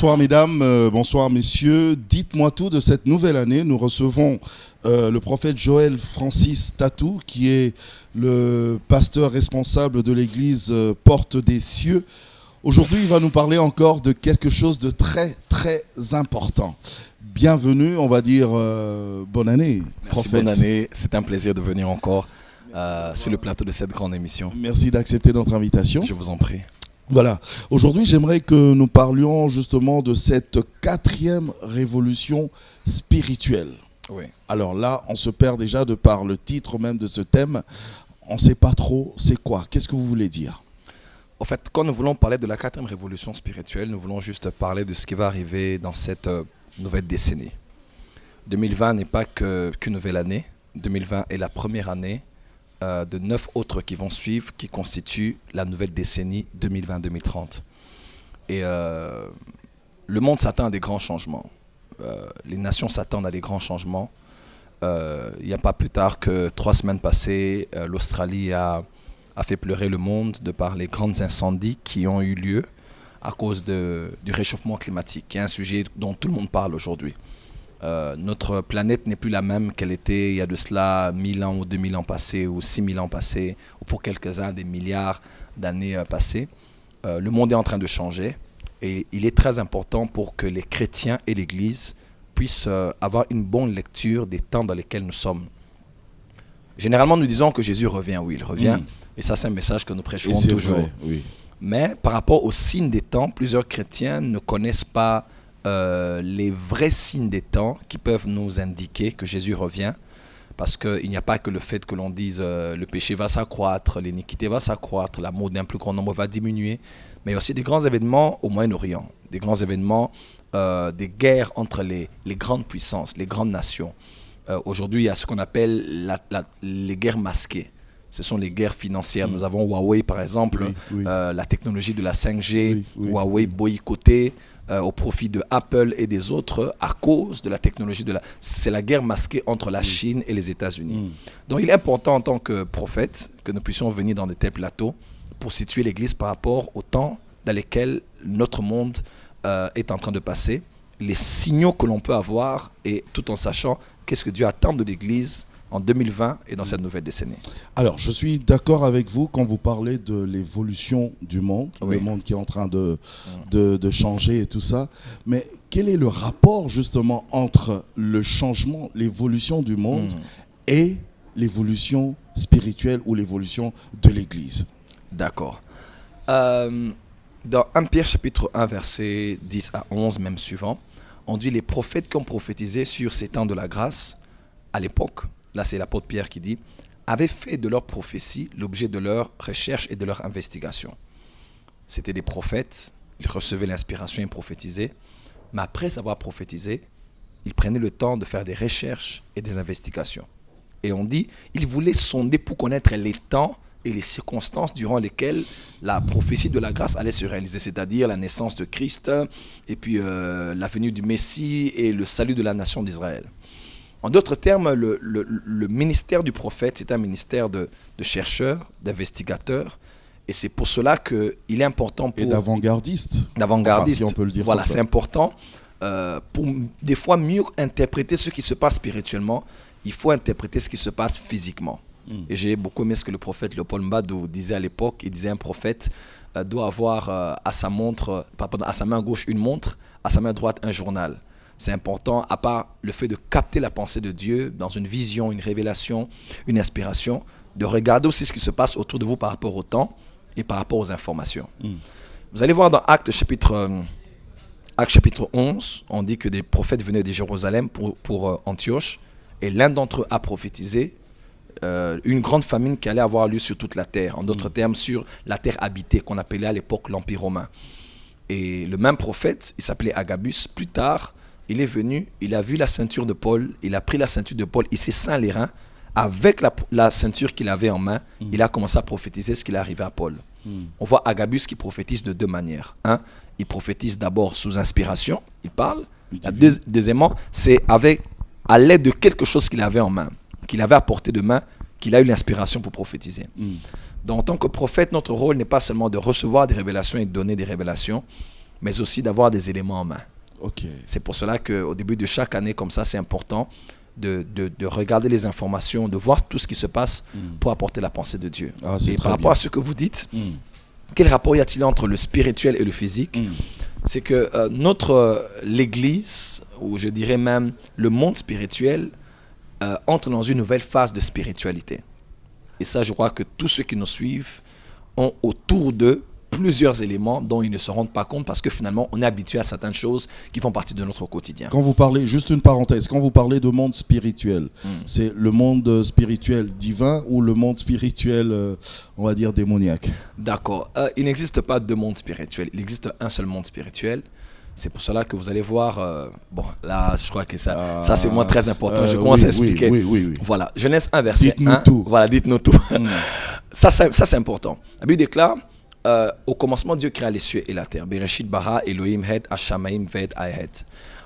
Bonsoir mesdames, bonsoir messieurs. Dites-moi tout de cette nouvelle année. Nous recevons le prophète Joël Francis Tatou, qui est le pasteur responsable de l'église Porte des Cieux. Aujourd'hui, il va nous parler encore de quelque chose de très, très important. Bienvenue, on va dire bonne année, prophète. Merci, bonne année. C'est un plaisir de venir encore sur le plateau de cette grande émission. Merci d'accepter notre invitation. Je vous en prie. Voilà. Aujourd'hui, j'aimerais que nous parlions justement de cette 4e révolution spirituelle. Oui. Alors là, on se perd déjà de par le titre même de ce thème. On ne sait pas trop c'est quoi. Qu'est-ce que vous voulez dire ? En fait, quand nous voulons parler de la 4e révolution spirituelle, nous voulons juste parler de ce qui va arriver dans cette nouvelle décennie. 2020 n'est pas qu'une nouvelle année. 2020 est la première année de 9 autres qui vont suivre, qui constituent la nouvelle décennie 2020-2030. Et le monde s'attend à des grands changements. Les nations s'attendent à des grands changements. Il n'y a pas plus tard que 3 semaines passées, l'Australie a fait pleurer le monde de par les grands incendies qui ont eu lieu à cause du réchauffement climatique, qui est un sujet dont tout le monde parle aujourd'hui. Notre planète n'est plus la même qu'elle était il y a de cela 1000 ans ou 2000 ans passés ou 6000 ans passés, ou pour quelques-uns des milliards d'années passées. Le monde est en train de changer et il est très important pour que les chrétiens et l'Église puissent avoir une bonne lecture des temps dans lesquels nous sommes. Généralement, nous disons que Jésus revient. Oui, il revient. Et ça, c'est un message que nous prêchons toujours. Vrai, oui. Mais par rapport aux signes des temps, plusieurs chrétiens ne connaissent pas les vrais signes des temps qui peuvent nous indiquer que Jésus revient, parce qu'il n'y a pas que le fait que l'on dise le péché va s'accroître, l'iniquité va s'accroître, l'amour d'un plus grand nombre va diminuer, mais il y a aussi des grands événements au Moyen-Orient, des grands événements, des guerres entre les grandes puissances, les grandes nations. Aujourd'hui, il y a ce qu'on appelle les guerres masquées. Ce sont les guerres financières. Nous avons Huawei, par exemple, la technologie de la 5G, Huawei boycottée au profit de Apple et des autres à cause de la technologie C'est la guerre masquée entre la Chine et les États-Unis. Donc il est important en tant que prophète que nous puissions venir dans de tels plateaux pour situer l'Église par rapport au temps dans lesquels notre monde est en train de passer, les signaux que l'on peut avoir et tout en sachant qu'est-ce que Dieu attend de l'Église en 2020 et dans cette nouvelle décennie. Alors, je suis d'accord avec vous quand vous parlez de l'évolution du monde, oui. Le monde qui est en train de changer et tout ça. Mais quel est le rapport justement entre le changement, l'évolution du monde et l'évolution spirituelle ou l'évolution de l'Église ? D'accord. Dans 1 Pierre chapitre 1, versets 10 à 11, même suivant, on dit les prophètes qui ont prophétisé sur ces temps de la grâce à l'époque, là c'est l'apôtre Pierre qui dit, avaient fait de leur prophétie l'objet de leur recherche et de leur investigation. C'était des prophètes, ils recevaient l'inspiration et prophétisaient, mais après avoir prophétisé, ils prenaient le temps de faire des recherches et des investigations. Et on dit, ils voulaient sonder pour connaître les temps et les circonstances durant lesquelles la prophétie de la grâce allait se réaliser, c'est-à-dire la naissance de Christ, et puis la venue du Messie et le salut de la nation d'Israël. En d'autres termes, le ministère du prophète, c'est un ministère de chercheurs, d'investigateurs, et c'est pour cela qu'il est important pour... Et d'avant-gardistes. D'avant-gardistes, si on peut le dire. Voilà, c'est important. Pour des fois mieux interpréter ce qui se passe spirituellement, il faut interpréter ce qui se passe physiquement. Et j'ai beaucoup aimé ce que le prophète Léopold Mbadou disait à l'époque. Il disait un prophète doit avoir à sa main gauche une montre, à sa main droite un journal. C'est important, à part le fait de capter la pensée de Dieu dans une vision, une révélation, une inspiration, de regarder aussi ce qui se passe autour de vous par rapport au temps et par rapport aux informations. Vous allez voir dans Actes chapitre 11, on dit que des prophètes venaient de Jérusalem pour Antioche, et l'un d'entre eux a prophétisé une grande famine qui allait avoir lieu sur toute la terre, en d'autres termes sur la terre habitée qu'on appelait à l'époque l'Empire romain. Et le même prophète, il s'appelait Agabus, plus tard, il est venu, il a vu la ceinture de Paul, il a pris la ceinture de Paul, il s'est ceint les reins, avec la ceinture qu'il avait en main, il a commencé à prophétiser ce qu'il est arrivé à Paul. On voit Agabus qui prophétise de deux manières. Un, il prophétise d'abord sous inspiration, il parle. Deuxièmement, c'est à l'aide de quelque chose qu'il avait en main, qu'il avait à portée de main, qu'il a eu l'inspiration pour prophétiser. Donc en tant que prophète, notre rôle n'est pas seulement de recevoir des révélations et de donner des révélations, mais aussi d'avoir des éléments en main. Ok. C'est pour cela qu'au début de chaque année, comme ça, c'est important de regarder les informations, de voir tout ce qui se passe pour apporter la pensée de Dieu. Et par rapport à ce que vous dites, quel rapport y a-t-il entre le spirituel et le physique? C'est que l'Église, ou je dirais même le monde spirituel, entre dans une nouvelle phase de spiritualité. Et ça, je crois que tous ceux qui nous suivent ont autour d'eux plusieurs éléments dont ils ne se rendent pas compte parce que finalement, on est habitué à certaines choses qui font partie de notre quotidien. Quand vous parlez, juste une parenthèse, quand vous parlez de monde spirituel, c'est le monde spirituel divin ou le monde spirituel, on va dire, démoniaque? D'accord. Il n'existe pas deux mondes spirituels. Il existe un seul monde spirituel. C'est pour cela que vous allez voir... bon, là, je crois que ça c'est moins très important. Je commence à expliquer. Oui. Voilà. Genèse 1, verset 1. Dites-nous tout. Voilà, dites-nous tout. Ça, c'est important. La Bible déclare... au commencement, Dieu créa les cieux et la terre. Bereshit bara Elohim het hashamaim ved ahet.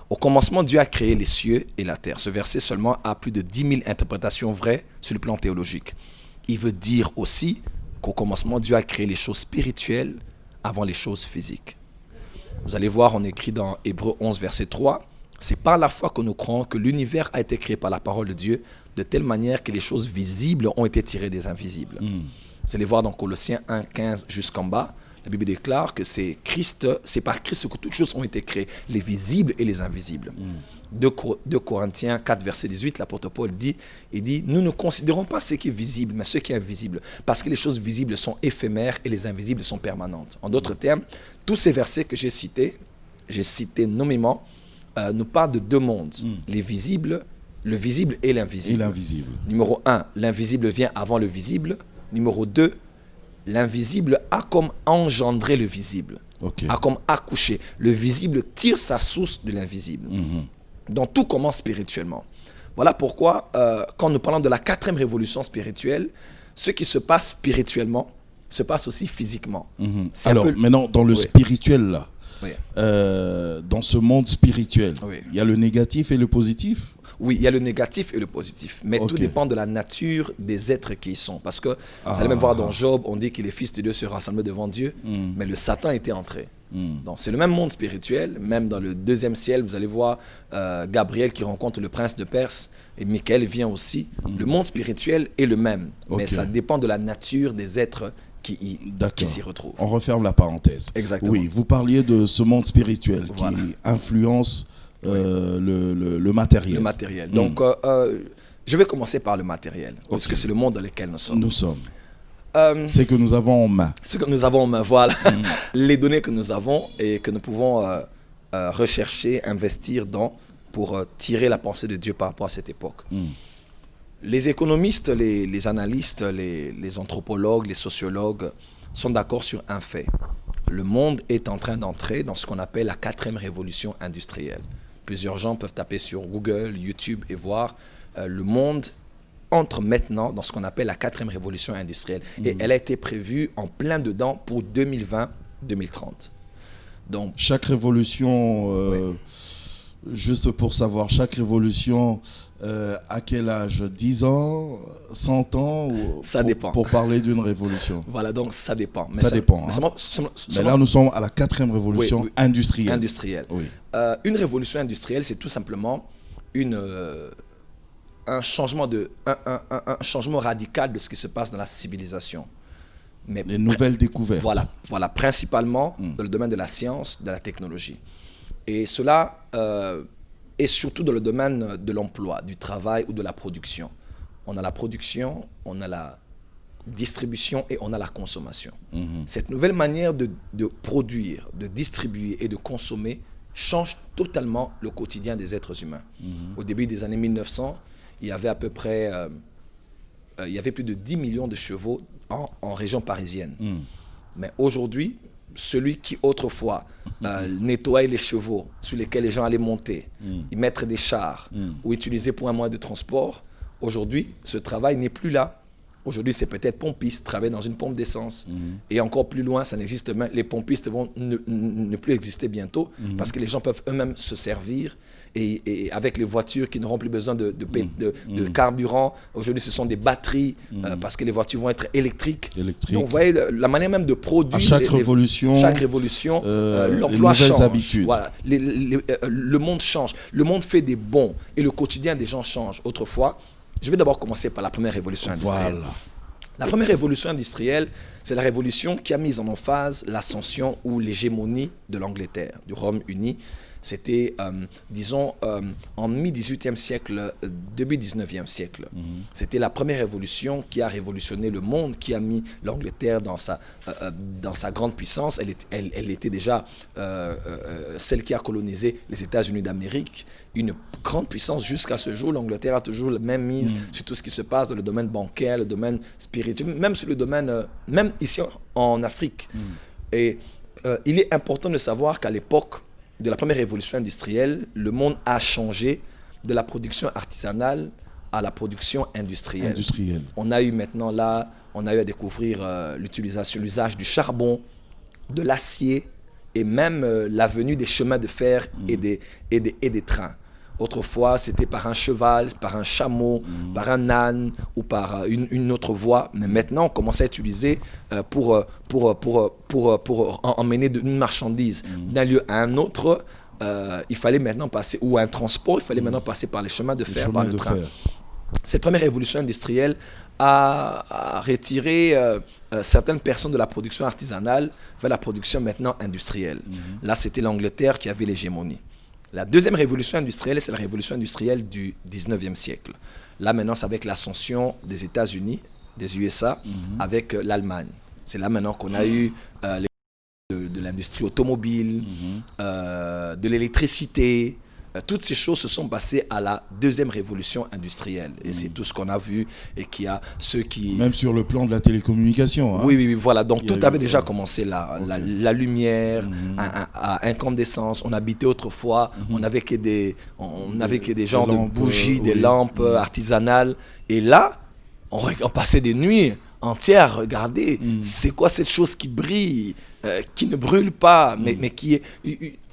Au commencement, Dieu a créé les cieux et la terre. Ce verset seulement a plus de 10 000 interprétations vraies sur le plan théologique. Il veut dire aussi qu'au commencement, Dieu a créé les choses spirituelles avant les choses physiques. Vous allez voir, on écrit dans Hébreux 11, verset 3, c'est par la foi que nous croyons que l'univers a été créé par la parole de Dieu de telle manière que les choses visibles ont été tirées des invisibles. Vous allez voir dans Colossiens 1, 15 jusqu'en bas, la Bible déclare que c'est par Christ que toutes choses ont été créées, les visibles et les invisibles. 2 Corinthiens 4, verset 18, l'apôtre Paul dit, nous ne considérons pas ce qui est visible, mais ce qui est invisible, parce que les choses visibles sont éphémères et les invisibles sont permanentes. En d'autres termes, tous ces versets que j'ai cités nommément, nous parlent de deux mondes, les visibles, le visible et l'invisible. Numéro 1, l'invisible vient avant le visible. Numéro 2, l'invisible a comme engendré le visible, a comme accouché. Le visible tire sa source de l'invisible. Donc tout commence spirituellement. Voilà pourquoi, quand nous parlons de la 4e révolution spirituelle, ce qui se passe spirituellement se passe aussi physiquement. Alors, maintenant, dans le spirituel, là, dans ce monde spirituel, il y a le négatif et le positif? Oui, il y a le négatif et le positif. Mais tout dépend de la nature des êtres qui y sont. Parce que vous allez même voir dans Job, on dit que les fils de Dieu se rassemblaient devant Dieu, mais le Satan était entré. Donc c'est le même monde spirituel. Même dans le 2e ciel, vous allez voir Gabriel qui rencontre le prince de Perse et Michael vient aussi. Le monde spirituel est le même, mais ça dépend de la nature des êtres qui s'y retrouvent. On referme la parenthèse. Exactement. Oui, vous parliez de ce monde spirituel qui influence le matériel. Le matériel. Donc, je vais commencer par le matériel, parce que c'est le monde dans lequel nous sommes. C'est que nous avons en main. Ce que nous avons en main, voilà. Les données que nous avons et que nous pouvons rechercher, investir dans pour tirer la pensée de Dieu par rapport à cette époque. Les économistes, les analystes, les anthropologues, les sociologues sont d'accord sur un fait. Le monde est en train d'entrer dans ce qu'on appelle la 4e révolution industrielle. Plusieurs gens peuvent taper sur Google, YouTube et voir le monde entre maintenant dans ce qu'on appelle la 4e révolution industrielle. Et elle a été prévue en plein dedans pour 2020-2030. Donc, chaque révolution, juste pour savoir, chaque révolution, à quel âge? 10 ans, 100 ans ça dépend. Pour parler d'une révolution. Voilà, donc ça dépend. Mais ça dépend. Mais là, nous sommes à la 4e révolution industrielle. Oui. Une révolution industrielle, c'est tout simplement un changement radical de ce qui se passe dans la civilisation. Mais les nouvelles découvertes. Voilà, principalement dans le domaine de la science, de la technologie. Et cela est surtout dans le domaine de l'emploi, du travail ou de la production. On a la production, on a la distribution et on a la consommation. Cette nouvelle manière de produire, de distribuer et de consommer change totalement le quotidien des êtres humains. Au début des années 1900, il y avait à peu près plus de 10 millions de chevaux en région parisienne. Mais aujourd'hui, celui qui autrefois nettoyait les chevaux sur lesquels les gens allaient monter, y mettre des chars ou utiliser pour un moyen de transport, aujourd'hui, ce travail n'est plus là. Aujourd'hui, c'est peut-être pompiste, travailler dans une pompe d'essence. Et encore plus loin, ça n'existe même. Les pompistes vont ne plus exister bientôt parce que les gens peuvent eux-mêmes se servir. Et avec les voitures qui n'auront plus besoin de carburant, aujourd'hui, ce sont des batteries parce que les voitures vont être électriques. Donc, vous voyez, la manière même de produire. À chaque révolution, l'emploi change. Habitudes. Voilà. Le monde change. Le monde fait des bons et le quotidien des gens change. Autrefois, je vais d'abord commencer par la première révolution industrielle. Voilà. La première révolution industrielle, c'est la révolution qui a mis en emphase l'ascension ou l'hégémonie de l'Angleterre, du Royaume-Uni. C'était, disons, en mi-18e siècle, début 19e siècle. C'était la première révolution qui a révolutionné le monde, qui a mis l'Angleterre dans sa grande puissance. Elle était déjà celle qui a colonisé les États-Unis d'Amérique. Une grande puissance jusqu'à ce jour. L'Angleterre a toujours la même mise sur tout ce qui se passe dans le domaine bancaire, le domaine spirituel, même sur le domaine, même ici en Afrique. Et il est important de savoir qu'à l'époque de la première révolution industrielle, le monde a changé de la production artisanale à la production industrielle. On a eu maintenant là, on a eu à découvrir l'usage du charbon, de l'acier et même la venue des chemins de fer et des trains. Autrefois, c'était par un cheval, par un chameau, par un âne ou par une autre voie. Mais maintenant, on commence à utiliser pour emmener une marchandise d'un lieu à un autre. Il fallait maintenant passer, ou un transport, il fallait maintenant passer par les chemins de fer, par le train. Cette première révolution industrielle a retiré certaines personnes de la production artisanale vers la production maintenant industrielle. Là, c'était l'Angleterre qui avait l'hégémonie. La deuxième révolution industrielle, c'est la révolution industrielle du 19e siècle. Là, maintenant, c'est avec l'ascension des États-Unis, des USA, avec l'Allemagne. C'est là maintenant qu'on a eu de l'industrie automobile, de l'électricité. Toutes ces choses se sont passées à la deuxième révolution industrielle. Et c'est tout ce qu'on a vu et qui a ceux qui... Même sur le plan de la télécommunication. Hein. Oui, voilà. Donc tout avait déjà commencé là. La lumière, à incandescence. On habitait autrefois, on n'avait que des genres de bougies, des lampes artisanales. Et là, on passait des nuits entières à regarder. C'est quoi cette chose qui brille, qui ne brûle pas, mais qui est...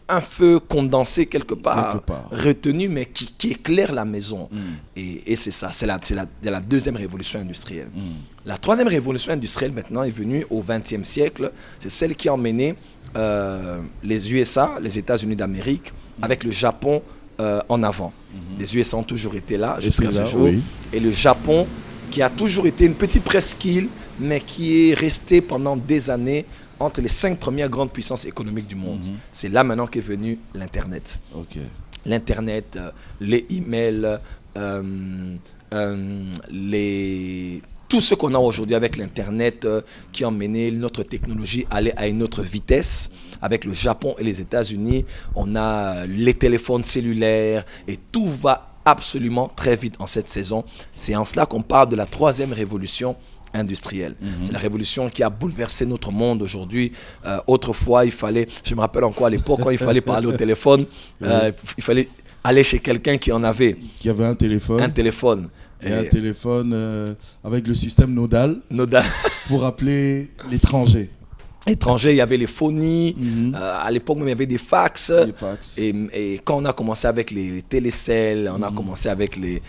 un feu condensé quelque part, retenu, mais qui éclaire la maison. Et c'est ça, c'est la deuxième révolution industrielle. La troisième révolution industrielle, maintenant, est venue au XXe siècle. C'est celle qui a emmené les USA, les États-Unis d'Amérique, avec le Japon en avant. Les USA ont toujours été là jusqu'à ce jour. Oui. Et le Japon, qui a toujours été une petite presqu'île, mais qui est resté pendant des années entre les 5 premières grandes puissances économiques du monde. C'est là maintenant qu'est venu l'Internet. L'Internet, les emails, tout ce qu'on a aujourd'hui avec l'Internet qui a emmené notre technologie à aller à une autre vitesse. Avec le Japon et les États-Unis, on a les téléphones cellulaires et tout va absolument très vite en cette saison. C'est en cela qu'on parle de la troisième révolution industrielle. C'est la révolution qui a bouleversé notre monde aujourd'hui. Autrefois, je me rappelle encore à l'époque, quand il fallait parler au téléphone, il fallait aller chez quelqu'un qui en avait. Qui avait un téléphone. Un téléphone. Et un téléphone avec le système nodal. Pour appeler l'étranger. Étrangers, il y avait les phonies, à l'époque même il y avait des fax. Et quand on a commencé avec les télécels, on a commencé avec les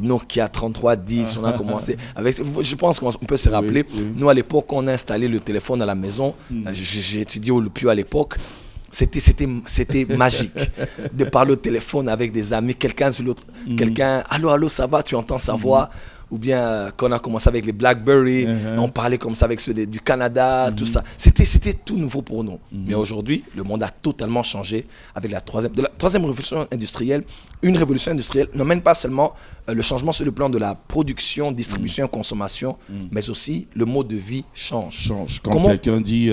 Nokia 3310, on a commencé avec, je pense qu'on peut se rappeler, nous à l'époque quand on a installé le téléphone à la maison, j'ai étudié au Lupiot à l'époque, c'était magique de parler au téléphone avec des amis, quelqu'un sur l'autre, quelqu'un, allô, ça va, tu entends sa voix. Ou bien quand on a commencé avec les BlackBerry, on parlait comme ça avec ceux du Canada, tout ça. C'était tout nouveau pour nous. Mais aujourd'hui, le monde a totalement changé avec la troisième révolution industrielle. Une révolution industrielle n'emmène pas seulement le changement sur le plan de la production, distribution, consommation, mais aussi le mode de vie change. Quand quelqu'un dit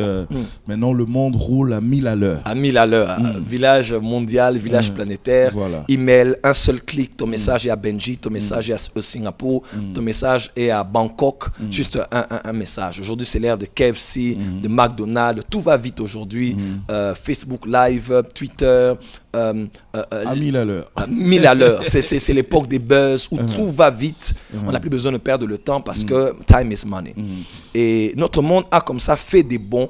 maintenant le monde roule à 1000 à l'heure. À 1000 à l'heure. Village mondial, village planétaire, email, un seul clic, ton message est à Benji, ton message est à Singapour, ton message est à Bangkok, juste un message. Aujourd'hui, c'est l'ère de KFC, de McDonald's, tout va vite aujourd'hui. Facebook Live, Twitter. À 1000 à l'heure. À 1000 à l'heure. C'est l'époque des buzz. où tout va vite. On n'a plus besoin de perdre le temps parce que time is money. Et notre monde a comme ça fait des bons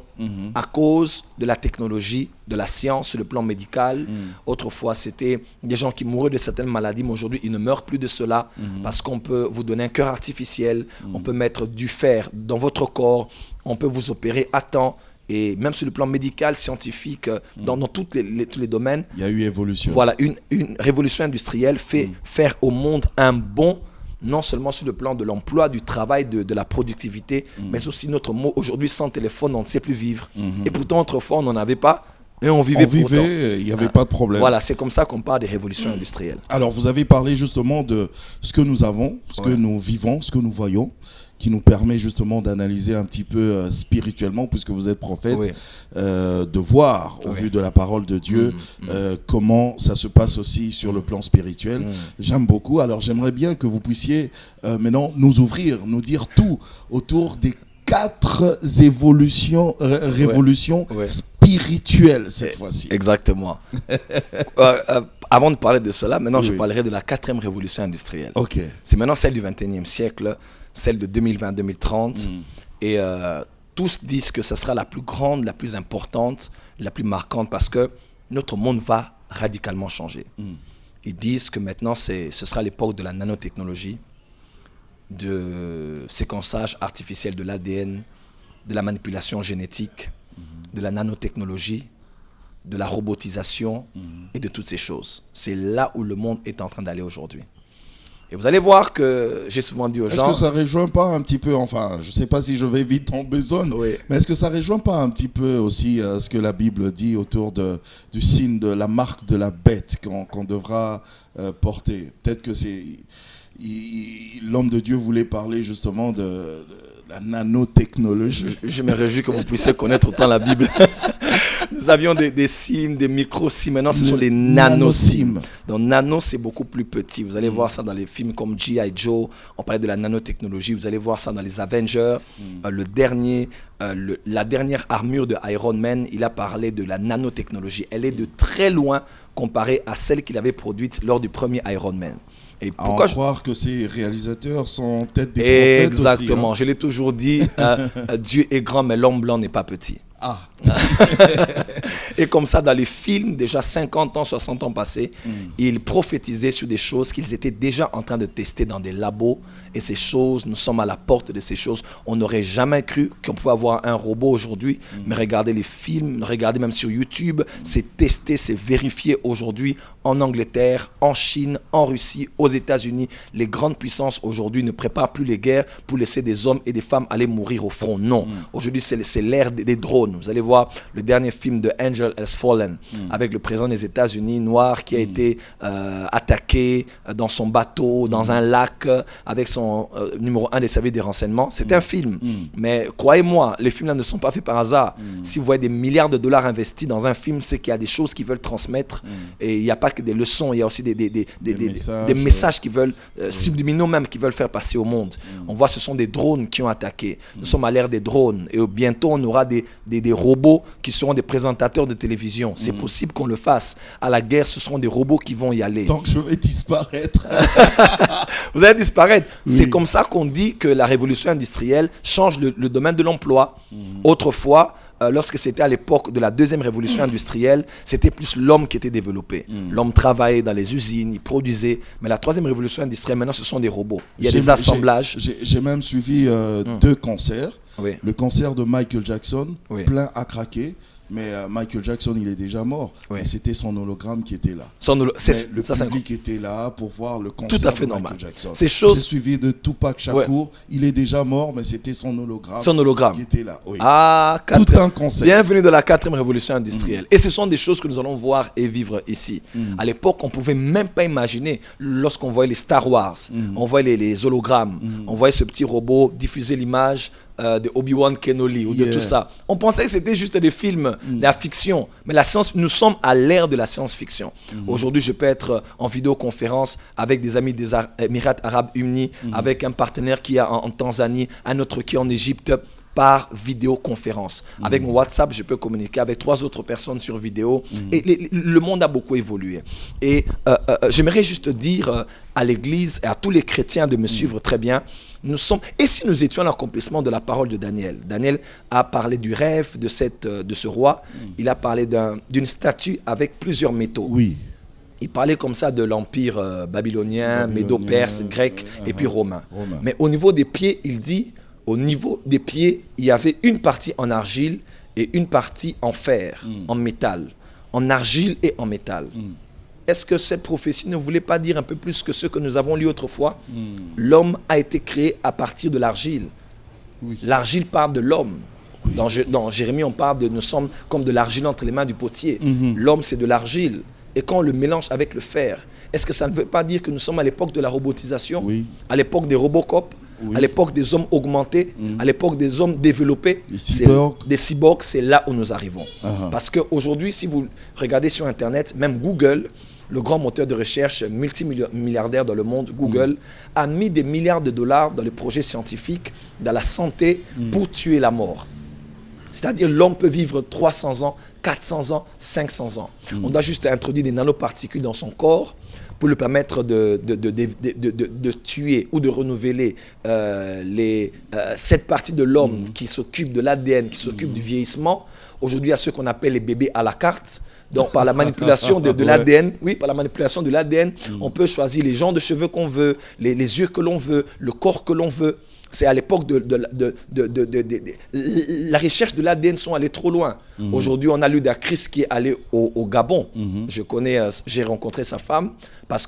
à cause de la technologie, de la science sur le plan médical. Autrefois, c'était des gens qui mouraient de certaines maladies, mais aujourd'hui, ils ne meurent plus de cela parce qu'on peut vous donner un cœur artificiel, on peut mettre du fer dans votre corps, on peut vous opérer à temps. Et même sur le plan médical, scientifique, dans tous les domaines. Il y a eu évolution. Voilà, une révolution industrielle fait faire au monde un bond, non seulement sur le plan de l'emploi, du travail, de la productivité, mais aussi notre mot. Aujourd'hui, sans téléphone, on ne sait plus vivre. Et pourtant, autrefois, on n'en avait pas. Et on vivait pourtant. Il n'y avait pas de problème. Voilà, c'est comme ça qu'on parle des révolutions industrielles. Alors, vous avez parlé justement de ce que nous avons, ce que nous vivons, ce que nous voyons, qui nous permet justement d'analyser un petit peu spirituellement, puisque vous êtes prophète, de voir au vu de la parole de Dieu comment ça se passe aussi sur le plan spirituel. J'aime beaucoup. Alors, j'aimerais bien que vous puissiez maintenant nous ouvrir, nous dire tout autour des 4 révolutions spirituelles cette fois-ci. Exactement. Avant de parler de cela, maintenant je parlerai de la 4e révolution industrielle. C'est maintenant celle du 21e siècle, celle de 2020-2030. Et tous disent que ce sera la plus grande, la plus importante, la plus marquante parce que notre monde va radicalement changer. Ils disent que maintenant ce sera l'époque de la nanotechnologie, de séquençage artificiel de l'ADN, de la manipulation génétique, de la nanotechnologie, de la robotisation et de toutes ces choses. C'est là où le monde est en train d'aller aujourd'hui. Et vous allez voir que j'ai souvent dit aux gens... Est-ce que ça ne rejoint pas un petit peu, enfin, je ne sais pas si je vais vite en besogne, mais est-ce que ça ne rejoint pas un petit peu aussi ce que la Bible dit autour du signe, de la marque de la bête qu'on devra porter? Peut-être que c'est... L'homme de Dieu voulait parler justement de la nanotechnologie. Je me réjouis que vous puissiez connaître autant la Bible. Nous avions des cimes, des micro-cimes. Maintenant, ce sont des nano-cimes. Donc, nano, c'est beaucoup plus petit. Vous allez voir ça dans les films comme G.I. Joe. On parlait de la nanotechnologie. Vous allez voir ça dans les Avengers. La dernière armure de Iron Man, il a parlé de la nanotechnologie. Elle est de très loin comparée à celle qu'il avait produite lors du premier Iron Man. Et pourquoi croire que ces réalisateurs sont peut-être des prophètes Exactement, aussi, je l'ai toujours dit, Dieu est grand mais l'homme blanc n'est pas petit. Et comme ça, dans les films, déjà 50 ans, 60 ans passés, ils prophétisaient sur des choses qu'ils étaient déjà en train de tester dans des labos. Et ces choses, nous sommes à la porte de ces choses. On n'aurait jamais cru qu'on pouvait avoir un robot aujourd'hui. Mais regardez les films, regardez même sur YouTube. C'est testé, c'est vérifié aujourd'hui en Angleterre, en Chine, en Russie, aux États-Unis. Les grandes puissances aujourd'hui ne préparent plus les guerres pour laisser des hommes et des femmes aller mourir au front. Non. Aujourd'hui, c'est l'ère des drones. Vous allez voir le dernier film de Angel Has Fallen avec le président des États-Unis noir qui a été attaqué dans son bateau, dans un lac, avec son numéro 1 des services des renseignements. C'est un film. Mais croyez-moi, les films là ne sont pas faits par hasard. Si vous voyez des milliards de dollars investis dans un film, c'est qu'il y a des choses qu'ils veulent transmettre. Et il n'y a pas que des leçons, il y a aussi des messages qui veulent, subliminaux même, qui veulent faire passer au monde. On voit ce sont des drones qui ont attaqué. Nous sommes à l'ère des drones. Et bientôt, on aura des robots qui seront des présentateurs de télévision. C'est possible qu'on le fasse. À la guerre, ce seront des robots qui vont y aller. Tant que je vais disparaître. Vous allez disparaître. C'est comme ça qu'on dit que la révolution industrielle change le domaine de l'emploi. Autrefois, lorsque c'était à l'époque de la deuxième révolution industrielle, c'était plus l'homme qui était développé. L'homme travaillait dans les usines, il produisait. Mais la troisième révolution industrielle, maintenant, ce sont des robots. Il y a des assemblages. J'ai même suivi 2 concerts. Le concert de Michael Jackson, plein à craquer. Mais Michael Jackson, il est déjà mort. Et c'était son hologramme qui était là. Le public était là pour voir le concert tout à fait de normal. Michael Jackson. J'ai suivi de Tupac Shakur. Il est déjà mort, mais c'était son hologramme qui était là. Tout un concert. Bienvenue dans la 4e révolution industrielle. Et ce sont des choses que nous allons voir et vivre ici. À l'époque, on ne pouvait même pas imaginer, lorsqu'on voyait les Star Wars, on voyait les hologrammes, on voyait ce petit robot diffuser l'image de Obi-Wan Kenobi ou de tout ça. On pensait que c'était juste des films, de la fiction. Mais la science, nous sommes à l'ère de la science-fiction. Aujourd'hui, je peux être en vidéoconférence avec des amis des Émirats Arabes Unis, avec un partenaire qui est en Tanzanie, un autre qui est en Égypte. par vidéoconférence. Avec mon WhatsApp, je peux communiquer avec 3 autres personnes sur vidéo. Et le monde a beaucoup évolué. Et j'aimerais juste dire à l'Église et à tous les chrétiens de me suivre très bien. Et si nous étions l'accomplissement de la parole de Daniel? Daniel a parlé du rêve de ce roi. Il a parlé d'une statue avec plusieurs métaux. Oui. Il parlait comme ça de l'empire babylonien, médo-perse, grec et puis romain. Mais au niveau des pieds, il dit, au niveau des pieds, il y avait une partie en argile et une partie en fer, en métal, en argile et en métal. Est-ce que cette prophétie ne voulait pas dire un peu plus que ce que nous avons lu autrefois? L'homme a été créé à partir de l'argile. Oui. L'argile parle de l'homme. Oui. Dans Jérémie, on parle de nous sommes comme de l'argile entre les mains du potier. L'homme, c'est de l'argile. Et quand on le mélange avec le fer, est-ce que ça ne veut pas dire que nous sommes à l'époque de la robotisation, à l'époque des Robocop, à l'époque des hommes augmentés, à l'époque des hommes développés, des cyborgs, c'est là où nous arrivons. Parce qu'aujourd'hui, si vous regardez sur Internet, même Google, le grand moteur de recherche multimilliardaire dans le monde, Google, a mis des milliards de dollars dans les projets scientifiques, dans la santé, pour tuer la mort. C'est-à-dire l'homme peut vivre 300 ans, 400 ans, 500 ans. On doit juste introduire des nanoparticules dans son corps pour lui permettre de tuer ou de renouveler cette partie de l'homme qui s'occupe de l'ADN, qui s'occupe du vieillissement. Aujourd'hui, il y a ce qu'on appelle les bébés à la carte. Donc, par la manipulation de l'ADN, par la manipulation de l'ADN, on peut choisir les genres de cheveux qu'on veut, les yeux que l'on veut, le corps que l'on veut. C'est à l'époque la recherche de l'ADN sont allés trop loin. Aujourd'hui, on a Ludacris qui est allé au Gabon. J'ai rencontré sa femme parce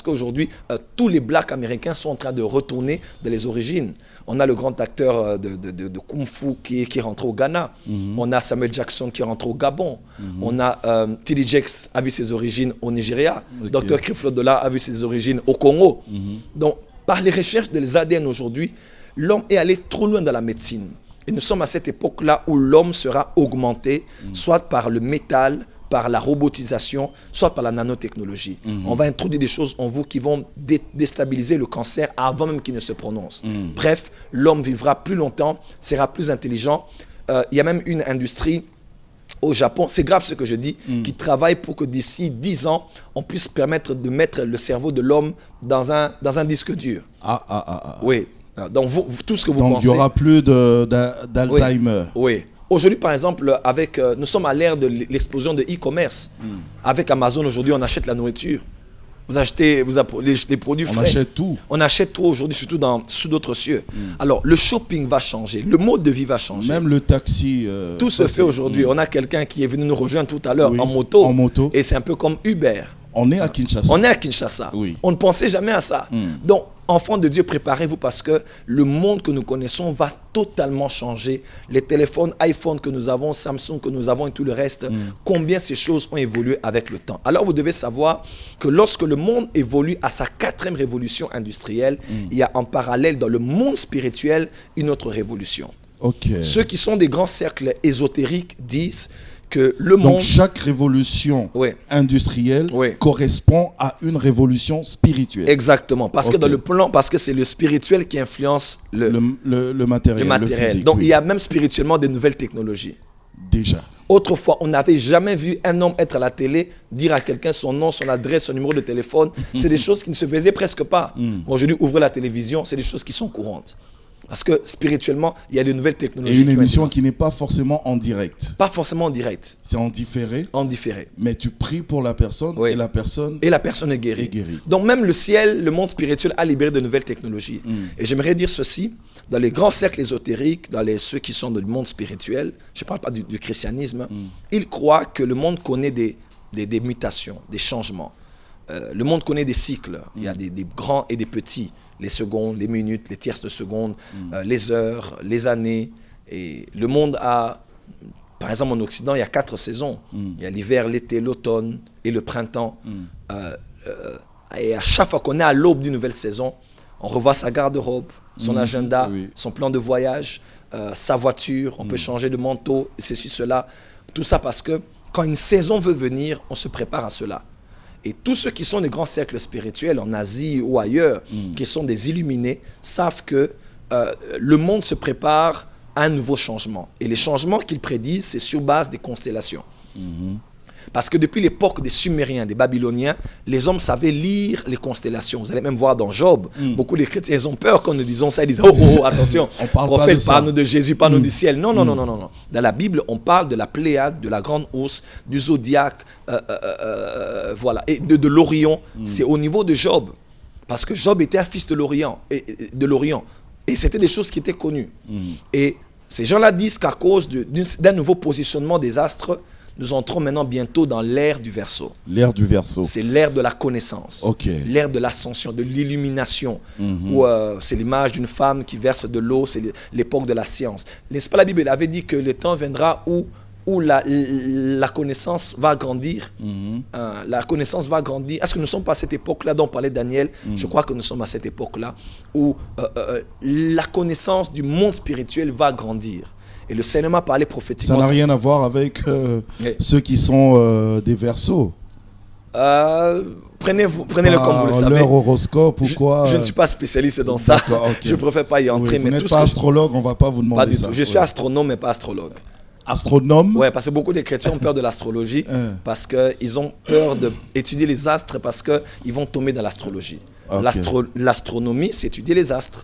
qu'aujourd'hui, tous les blacks américains sont en train de retourner de les origines. On a le grand acteur de Kung Fu qui est rentré au Ghana. On a Samuel Jackson qui est rentré au Gabon. On a T.D. Jakes a vu ses origines au Nigeria. Dr. Kriflodola a vu ses origines au Congo. Donc, par les recherches des ADN aujourd'hui, l'homme est allé trop loin dans la médecine. Et nous sommes à cette époque-là où l'homme sera augmenté, soit par le métal, par la robotisation, soit par la nanotechnologie. On va introduire des choses en vous qui vont déstabiliser le cancer avant même qu'il ne se prononce. Bref, l'homme vivra plus longtemps, sera plus intelligent. Il y a même une industrie au Japon, c'est grave ce que je dis, qui travaille pour que d'ici 10 ans, on puisse permettre de mettre le cerveau de l'homme dans un disque dur. Oui. Donc, tout ce que vous pensez... Donc, il n'y aura plus d'Alzheimer. Oui. Aujourd'hui, par exemple, nous sommes à l'ère de l'explosion de e-commerce. Avec Amazon, aujourd'hui, on achète la nourriture. Vous achetez les produits frais. On achète tout. On achète tout aujourd'hui, surtout sous d'autres cieux. Alors, le shopping va changer, le mode de vie va changer. Même le taxi. Tout se fait aujourd'hui. On a quelqu'un qui est venu nous rejoindre tout à l'heure en moto. Et c'est un peu comme Uber. On est à Kinshasa. On est à Kinshasa. Oui. On ne pensait jamais à ça. Donc, enfants de Dieu, préparez-vous parce que le monde que nous connaissons va totalement changer. Les téléphones, iPhone que nous avons, Samsung que nous avons et tout le reste, combien ces choses ont évolué avec le temps. Alors, vous devez savoir que lorsque le monde évolue à sa 4e révolution industrielle, il y a en parallèle dans le monde spirituel une autre révolution. Ceux qui sont des grands cercles ésotériques disent que le monde... Donc chaque révolution industrielle correspond à une révolution spirituelle. Exactement, parce que dans le plan, parce que c'est le spirituel qui influence le matériel. Le physique, donc il y a même spirituellement des nouvelles technologies. Déjà. Autrefois, on n'avait jamais vu un homme être à la télé, dire à quelqu'un son nom, son adresse, son numéro de téléphone. C'est des choses qui ne se faisaient presque pas. Aujourd'hui, ouvrir la télévision, c'est des choses qui sont courantes. Parce que spirituellement, il y a de nouvelles technologies. Et une émission qui n'est pas forcément en direct. Pas forcément en direct. C'est en différé. En différé. Mais tu pries pour la personne et la personne... Et la personne est guérie. Donc même le ciel, le monde spirituel a libéré de nouvelles technologies. Et j'aimerais dire ceci, dans les grands cercles ésotériques, ceux qui sont du monde spirituel, je ne parle pas du christianisme, ils croient que le monde connaît des mutations, des changements. Le monde connaît des cycles. Il y a des grands et des petits. Les secondes, les minutes, les tierces de seconde, les heures, les années. Et le monde a, par exemple en Occident, il y a 4 saisons. Il y a l'hiver, l'été, l'automne et le printemps. Et à chaque fois qu'on est à l'aube d'une nouvelle saison, on revoit sa garde-robe, son agenda, son plan de voyage, sa voiture, on peut changer de manteau, ceci, cela. Tout ça parce que quand une saison veut venir, on se prépare à cela. Et tous ceux qui sont des grands cercles spirituels en Asie ou ailleurs, qui sont des illuminés, savent que le monde se prépare à un nouveau changement. Et les changements qu'il prédit, c'est sur base des constellations. Parce que depuis l'époque des Sumériens, des Babyloniens, les hommes savaient lire les constellations. Vous allez même voir dans Job, beaucoup de chrétiens, ils ont peur quand nous disons ça. Ils disent, attention, prophète, parle-nous de Jésus, parle-nous du ciel. Non. Dans la Bible, on parle de la Pléiade, de la grande ours, du zodiaque, voilà, et de l'Orion. C'est au niveau de Job. Parce que Job était un fils de l'Orient. Et c'était des choses qui étaient connues. Et ces gens-là disent qu'à cause d'un nouveau positionnement des astres, nous entrons maintenant bientôt dans l'ère du Verseau. L'ère du Verseau. C'est l'ère de la connaissance. L'ère de l'ascension, de l'illumination. Où c'est l'image d'une femme qui verse de l'eau, c'est l'époque de la science. N'est-ce pas, la Bible avait dit que le temps viendra où la connaissance va grandir. La connaissance va grandir. Est-ce que nous ne sommes pas à cette époque-là dont parlait Daniel? Je crois que nous sommes à cette époque-là où la connaissance du monde spirituel va grandir. Et le Seigneur m'a parlé prophétiquement. Ça n'a rien à voir avec ceux qui sont des Verseaux. Prenez-le comme vous le savez. Leur horoscope ou quoi? Je ne suis pas spécialiste dans ça. Je ne préfère pas y entrer. Vous n'êtes pas astrologue, on ne va pas vous demander pas du ça. tout. Je suis astronome, mais pas astrologue. Astronome? Oui, parce que beaucoup de chrétiens ont peur de l'astrologie, parce qu'ils ont peur d'étudier les astres, parce qu'ils vont tomber dans l'astrologie. L'astronomie, c'est étudier les astres.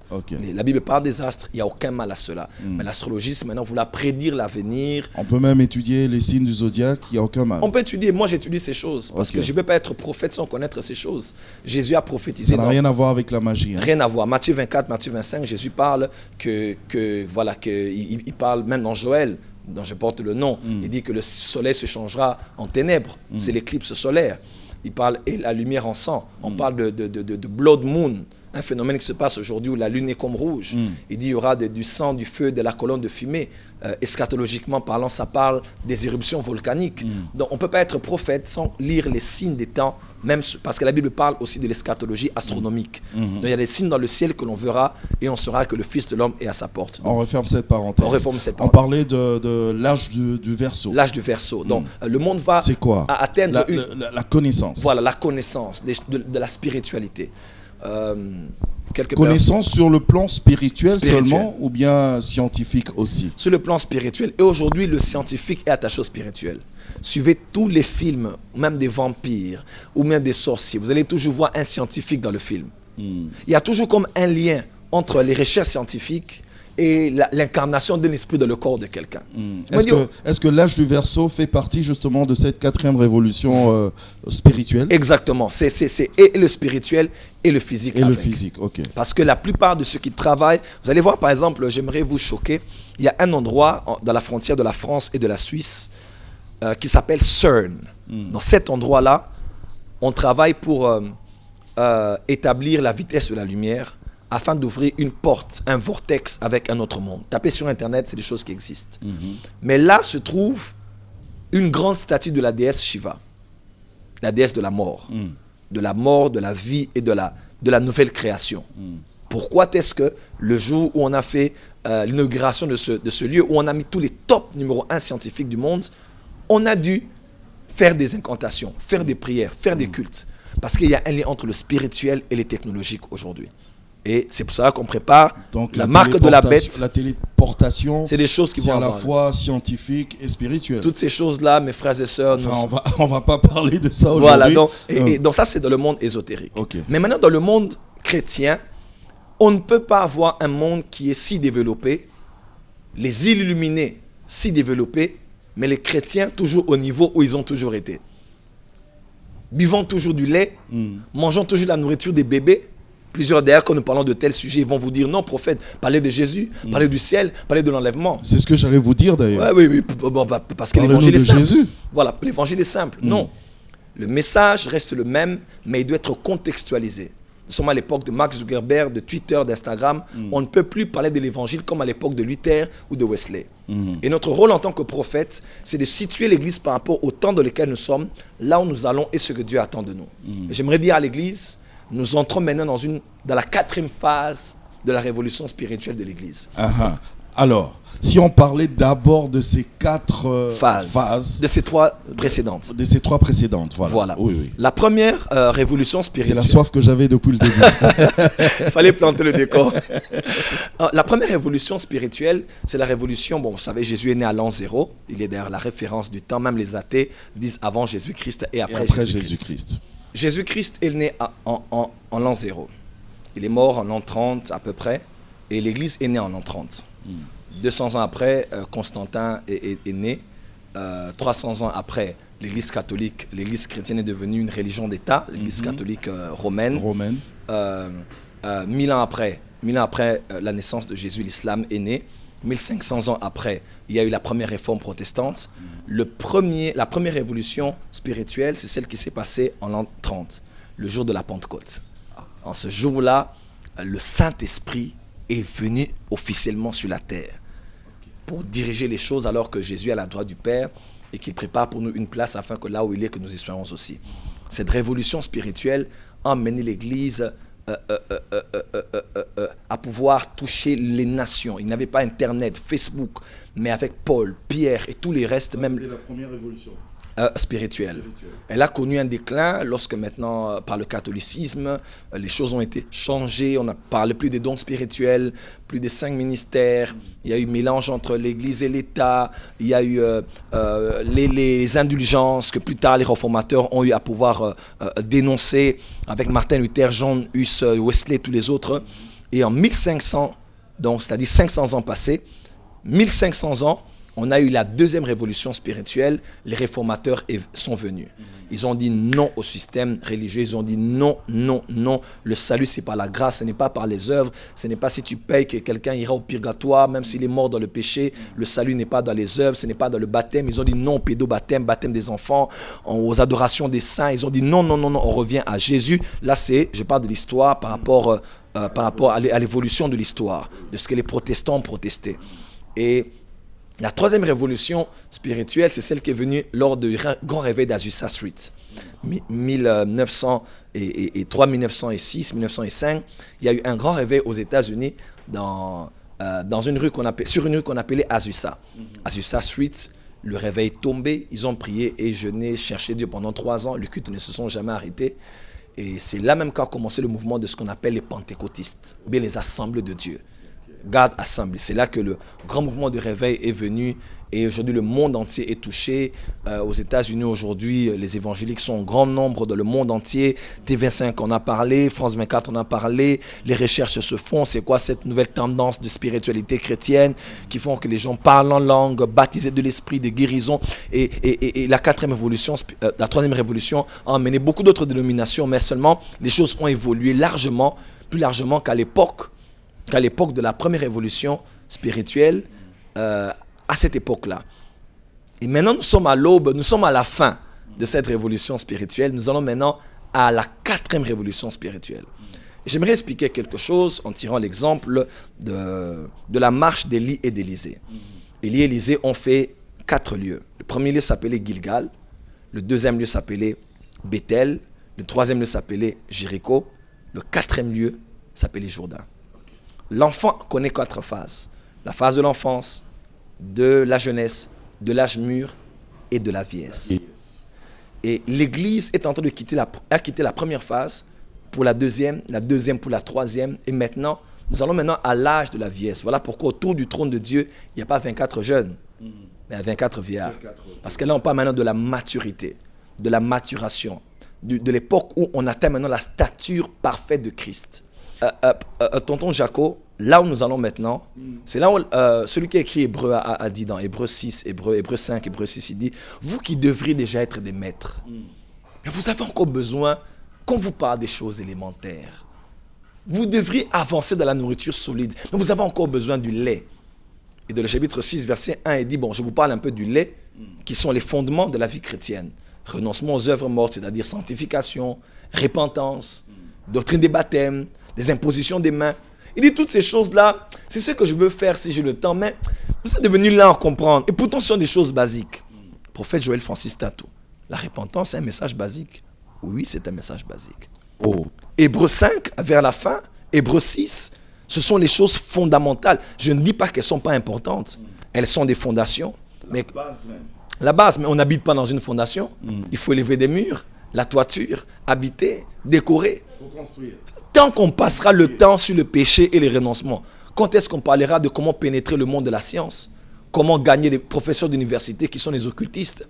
La Bible parle des astres, il n'y a aucun mal à cela. Mais l'astrologie, c'est maintenant vouloir prédire l'avenir. On peut même étudier les signes du zodiaque, il n'y a aucun mal. On peut étudier, moi j'étudie ces choses, parce que je ne peux pas être prophète sans connaître ces choses. Jésus a prophétisé. Ça n'a rien à voir avec la magie. Rien à voir. Matthieu 24, Matthieu 25, Jésus parle il parle même dans Joël, dont je porte le nom, il dit que le soleil se changera en ténèbres. C'est l'éclipse solaire. Il parle et la lumière en sang. On parle de blood moon, un phénomène qui se passe aujourd'hui où la lune est comme rouge. Il dit il y aura du sang, du feu, de la colonne de fumée. Eschatologiquement parlant, ça parle des éruptions volcaniques. Donc on ne peut pas être prophète sans lire les signes des temps, même parce que la Bible parle aussi de l'eschatologie astronomique. Donc il y a des signes dans le ciel que l'on verra et on saura que le Fils de l'homme est à sa porte. On referme cette parenthèse. On parlait de l'âge du Verseau. L'âge du Verseau. Donc le monde va atteindre la connaissance. Voilà, la connaissance de la spiritualité. Connaissance sur le plan spirituel seulement ou bien scientifique aussi? Sur le plan spirituel. Et aujourd'hui, le scientifique est attaché au spirituel. Suivez tous les films, même des vampires ou même des sorciers. Vous allez toujours voir un scientifique dans le film. Il y a toujours comme un lien entre les recherches scientifiques et l'incarnation d'un esprit dans le corps de quelqu'un. Est-ce que l'âge du Verseau fait partie justement de cette 4e révolution spirituelle? Exactement. C'est et le spirituel et le physique. Et le physique, ok. Parce que la plupart de ceux qui travaillent, vous allez voir par exemple, j'aimerais vous choquer, il y a un endroit dans la frontière de la France et de la Suisse qui s'appelle CERN. Dans cet endroit-là, on travaille pour établir la vitesse de la lumière afin d'ouvrir une porte, un vortex avec un autre monde. Tapez sur Internet, c'est des choses qui existent. Mais là se trouve une grande statue de la déesse Shiva, la déesse de la mort. De la mort, de la vie et de la nouvelle création. Pourquoi est-ce que le jour où on a fait l'inauguration de ce lieu, où on a mis tous les top numéro 1 scientifiques du monde, on a dû faire des incantations, faire des prières, faire des cultes. Parce qu'il y a un lien entre le spirituel et les technologiques aujourd'hui. Et c'est pour ça qu'on prépare donc, la marque de la bête. La téléportation, c'est des choses qui vont à la fois scientifique et spirituelle. Toutes ces choses-là, mes frères et sœurs... on va pas parler de ça aujourd'hui. Voilà, donc ça c'est dans le monde ésotérique. Mais maintenant dans le monde chrétien, on ne peut pas avoir un monde qui est si développé, les illuminés si développés, mais les chrétiens toujours au niveau où ils ont toujours été. Buvant toujours du lait, mangeant toujours la nourriture des bébés. Plusieurs d'ailleurs, quand nous parlons de tels sujets, ils vont vous dire non, prophète, parlez de Jésus, parlez du ciel, parlez de l'enlèvement. C'est ce que j'allais vous dire d'ailleurs. Oui, parce que l'évangile est simple. Jésus. Voilà, l'évangile est simple. Non, le message reste le même, mais il doit être contextualisé. Nous sommes à l'époque de Mark Zuckerberg, de Twitter, d'Instagram. On ne peut plus parler de l'évangile comme à l'époque de Luther ou de Wesley. Et notre rôle en tant que prophète, c'est de situer l'église par rapport au temps dans lequel nous sommes, là où nous allons et ce que Dieu attend de nous. J'aimerais dire à l'église, nous entrons maintenant dans la 4e phase de la révolution spirituelle de l'église. Alors, si on parlait d'abord de ces 4 phases, de ces 3 précédentes. De ces 3 précédentes, voilà. Voilà. Oui, oui. La première révolution C'est spirituelle. la soif que j'avais depuis le début. Il fallait planter le décor. La première révolution spirituelle, c'est la révolution. Bon, vous savez, Jésus est né à l'an 0. Il est d'ailleurs la référence du temps. Même les athées disent avant Jésus-Christ et après, Jésus-Christ. Jésus-Christ est né en l'an 0. Il est mort en l'an 30 à peu près. Et l'Église est née en l'an 30. 200 ans après, Constantin est né. 300 ans après, l'Église catholique, l'Église chrétienne est devenue une religion d'État, l'Église catholique romaine. 1000 ans après la naissance de Jésus, l'islam est né. 1500 ans après, il y a eu la première réforme protestante. La première révolution spirituelle, c'est celle qui s'est passée en l'an 30, le jour de la Pentecôte. En ce jour-là, le Saint-Esprit est venu officiellement sur la terre pour diriger les choses alors que Jésus est à la droite du Père et qu'il prépare pour nous une place afin que là où il est, que nous y soyons aussi. Cette révolution spirituelle a amené l'Église à pouvoir toucher les nations. Il n'avait pas Internet, Facebook, mais avec Paul, Pierre et tous les restes, même... C'était la première révolution. Spirituelle. Elle a connu un déclin lorsque maintenant, par le catholicisme, les choses ont été changées. On ne parle plus des dons spirituels, plus des 5 ministères. Il y a eu mélange entre l'Église et l'État. Il y a eu les indulgences que plus tard les réformateurs ont eu à pouvoir dénoncer avec Martin Luther, John Hus, Wesley, tous les autres. Et en 1500, donc c'est-à-dire 500 ans passés, 1500 ans, on a eu la deuxième révolution spirituelle. Les réformateurs sont venus. Ils ont dit non au système religieux. Ils ont dit non, non, non. Le salut, c'est par la grâce. Ce n'est pas par les œuvres. Ce n'est pas si tu payes que quelqu'un ira au purgatoire, même s'il est mort dans le péché. Le salut n'est pas dans les œuvres. Ce n'est pas dans le baptême. Ils ont dit non au pédobaptême, baptême des enfants, aux adorations des saints. Ils ont dit non, non, non, non. On revient à Jésus. Là, je parle de l'histoire par rapport à l'évolution de l'histoire, de ce que les protestants ont protesté. Et la troisième révolution spirituelle, c'est celle qui est venue lors du grand réveil d'Azusa Street. 1903, 1906, 1905, il y a eu un grand réveil aux États-Unis sur une rue qu'on appelait Azusa. Azusa Street, le réveil est tombé, ils ont prié et jeûné, cherché Dieu pendant 3 ans, les cultes ne se sont jamais arrêtés. Et c'est là même qu'a commencé le mouvement de ce qu'on appelle les pentecôtistes, ou bien les assemblées de Dieu. God Assembly. C'est là que le grand mouvement de réveil est venu et aujourd'hui le monde entier est touché. Aux États-Unis aujourd'hui, les évangéliques sont en grand nombre dans le monde entier. TV5 on a parlé, France 24 on a parlé, les recherches se font. C'est quoi cette nouvelle tendance de spiritualité chrétienne qui font que les gens parlent en langue, baptisés de l'esprit, de guérison. Et la troisième révolution a amené beaucoup d'autres dénominations, mais seulement les choses ont évolué largement, plus largement qu'à l'époque de la première révolution spirituelle, à cette époque-là. Et maintenant, nous sommes à l'aube, nous sommes à la fin de cette révolution spirituelle. Nous allons maintenant à la 4e révolution spirituelle. J'aimerais expliquer quelque chose en tirant l'exemple de la marche d'Élie et d'Élisée. Élie et Élisée ont fait 4 lieux. Le premier lieu s'appelait Gilgal, le deuxième lieu s'appelait Bethel, le troisième lieu s'appelait Jéricho, le 4e lieu s'appelait Jourdain. L'enfant connaît 4 phases. La phase de l'enfance, de la jeunesse, de l'âge mûr et de la vieillesse. Et l'Église est en train de quitter la première phase pour la deuxième pour la troisième. Et maintenant, nous allons à l'âge de la vieillesse. Voilà pourquoi autour du trône de Dieu, il n'y a pas 24 jeunes, mais il y a 24 vieillards. Parce que là, on parle maintenant de la maturité, de la maturation, de l'époque où on atteint maintenant la stature parfaite de Christ. Tonton Jaco, là où nous allons maintenant, c'est là où celui qui a écrit Hébreu a dit dans Hébreu 6, Hébreu 5, Hébreu 6, il dit « Vous qui devriez déjà être des maîtres, mais vous avez encore besoin qu'on vous parle des choses élémentaires. Vous devriez avancer dans la nourriture solide, mais vous avez encore besoin du lait. » Et dans le chapitre 6, verset 1, il dit « Bon, je vous parle un peu du lait, qui sont les fondements de la vie chrétienne. Renoncement aux œuvres mortes, c'est-à-dire sanctification, repentance, doctrine des baptêmes, des impositions des mains. » Il dit toutes ces choses-là, c'est ce que je veux faire si j'ai le temps, mais vous êtes devenus là à comprendre. Et pourtant, ce sont des choses basiques. Prophète Joël Francis Tatou, la repentance, c'est un message basique. Oui, c'est un message basique. Hébreu 5, vers la fin, Hébreu 6, Ce sont les choses fondamentales. Je ne dis pas qu'elles ne sont pas importantes. Elles sont des fondations. Mais la base, mais on n'habite pas dans une fondation. Il faut élever des murs, la toiture, habiter, décorer. Il faut construire. Tant qu'on passera le temps sur le péché et les renoncements, quand est-ce qu'on parlera de comment pénétrer le monde de la science? Comment gagner des professeurs d'université qui sont des occultistes?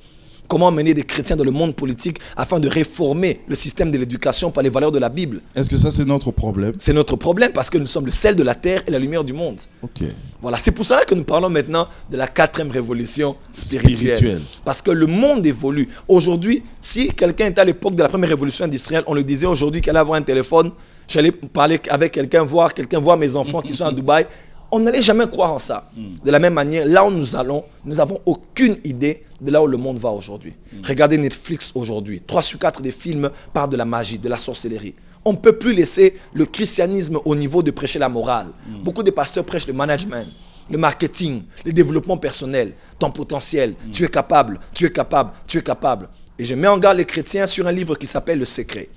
Comment mener des chrétiens dans le monde politique afin de réformer le système de l'éducation par les valeurs de la Bible? Est-ce que ça, c'est notre problème? C'est notre problème parce que nous sommes le sel de la terre et la lumière du monde. Ok. Voilà, c'est pour cela que nous parlons maintenant de la 4e révolution spirituelle. Parce que le monde évolue. Aujourd'hui, si quelqu'un était à l'époque de la 1re révolution industrielle, on le disait aujourd'hui qu'elle allait avoir un téléphone, j'allais parler avec quelqu'un voir mes enfants qui sont à Dubaï. On n'allait jamais croire en ça. De la même manière, là où nous allons, nous n'avons aucune idée de là où le monde va aujourd'hui. Regardez Netflix aujourd'hui. 3 sur 4 des films parlent de la magie, de la sorcellerie. On ne peut plus laisser le christianisme au niveau de prêcher la morale. Beaucoup de pasteurs prêchent le management, le marketing, le développement personnel, ton potentiel. Tu es capable, tu es capable, tu es capable. Et je mets en garde les chrétiens sur un livre qui s'appelle Le Secret.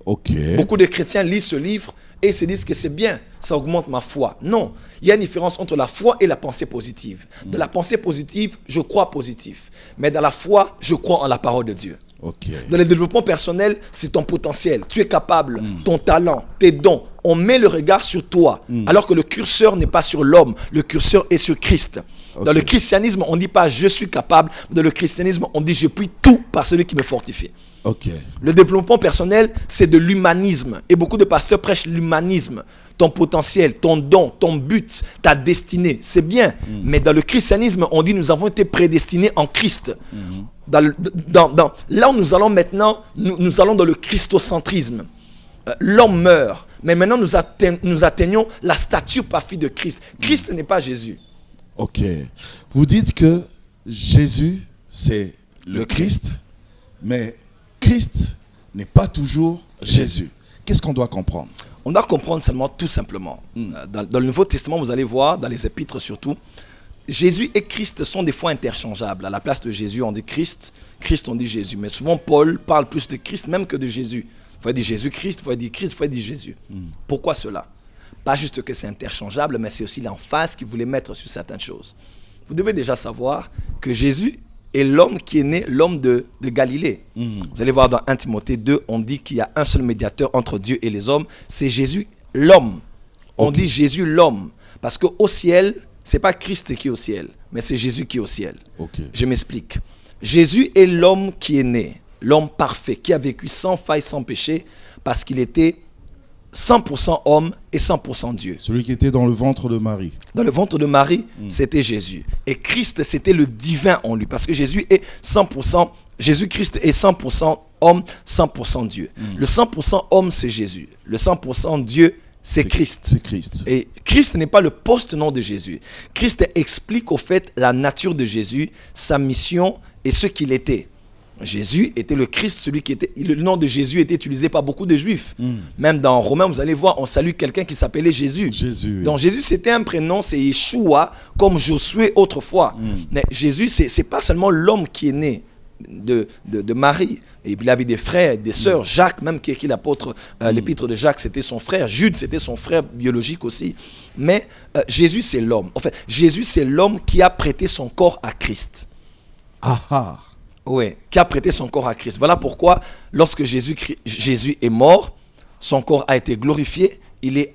Ok. Beaucoup de chrétiens lisent ce livre et se disent que c'est bien, ça augmente ma foi. Non, il y a une différence entre la foi et la pensée positive. Dans la pensée positive, je crois positif. Mais dans la foi, je crois en la parole de Dieu. Ok. Dans le développement personnel, c'est ton potentiel. Tu es capable, ton talent, tes dons. On met le regard sur toi, alors que le curseur n'est pas sur l'homme. Le curseur est sur Christ. Dans le christianisme, on ne dit pas « je suis capable ». Dans le christianisme, on dit « je puis tout par celui qui me fortifie ». Ok. Le développement personnel, c'est de l'humanisme. Et beaucoup de pasteurs prêchent l'humanisme. Ton potentiel, ton don, ton but, ta destinée, c'est bien. Mais dans le christianisme, on dit nous avons été prédestinés en Christ. Là où nous allons maintenant, nous allons dans le christocentrisme. L'homme meurt. Mais maintenant, nous atteignons la stature parfaite de Christ. Christ n'est pas Jésus. Ok. Vous dites que Jésus, c'est le Christ, mais Christ n'est pas toujours Jésus. Qu'est-ce qu'on doit comprendre? On doit comprendre seulement tout simplement. Dans le Nouveau Testament, vous allez voir, dans les épîtres surtout, Jésus et Christ sont des fois interchangeables. À la place de Jésus, on dit Christ, Christ, on dit Jésus. Mais souvent, Paul parle plus de Christ même que de Jésus. Il faut dire Jésus-Christ, il faut dire Christ, il faut dire Jésus. Pourquoi cela? Pas juste que c'est interchangeable, mais c'est aussi l'emphase qu'il voulait mettre sur certaines choses. Vous devez déjà savoir que Jésus est l'homme qui est né, l'homme de Galilée. Vous allez voir dans 1 Timothée 2, on dit qu'il y a un seul médiateur entre Dieu et les hommes, c'est Jésus l'homme. On dit Jésus l'homme, parce qu'au ciel, ce n'est pas Christ qui est au ciel, mais c'est Jésus qui est au ciel. Je m'explique. Jésus est l'homme qui est né, l'homme parfait, qui a vécu sans faille, sans péché, parce qu'il était 100% homme et 100% Dieu. Celui qui était dans le ventre de Marie. Dans le ventre de Marie, c'était Jésus. Et Christ, c'était le divin en lui. Parce que Jésus est 100%, Jésus-Christ est 100% homme, 100% Dieu. Le 100% homme, c'est Jésus. Le 100% Dieu, c'est Christ. C'est Christ. Et Christ n'est pas le post-nom de Jésus. Christ explique au fait la nature de Jésus, sa mission et ce qu'il était. Jésus était le Christ, celui qui était. Le nom de Jésus était utilisé par beaucoup de Juifs. Même dans Romains, vous allez voir, on salue quelqu'un qui s'appelait Jésus. Donc Jésus, c'était un prénom, c'est Yeshua, comme Josué autrefois. Mais Jésus, c'est pas seulement l'homme qui est né de Marie. Et il avait des frères, des sœurs. Jacques, même qui écrit l'apôtre, l'épître de Jacques, c'était son frère. Jude, c'était son frère biologique aussi. Mais Jésus, c'est l'homme. En fait, Jésus, c'est l'homme qui a prêté son corps à Christ. Oui, qui a prêté son corps à Christ. Voilà pourquoi, lorsque Jésus est mort, son corps a été glorifié, il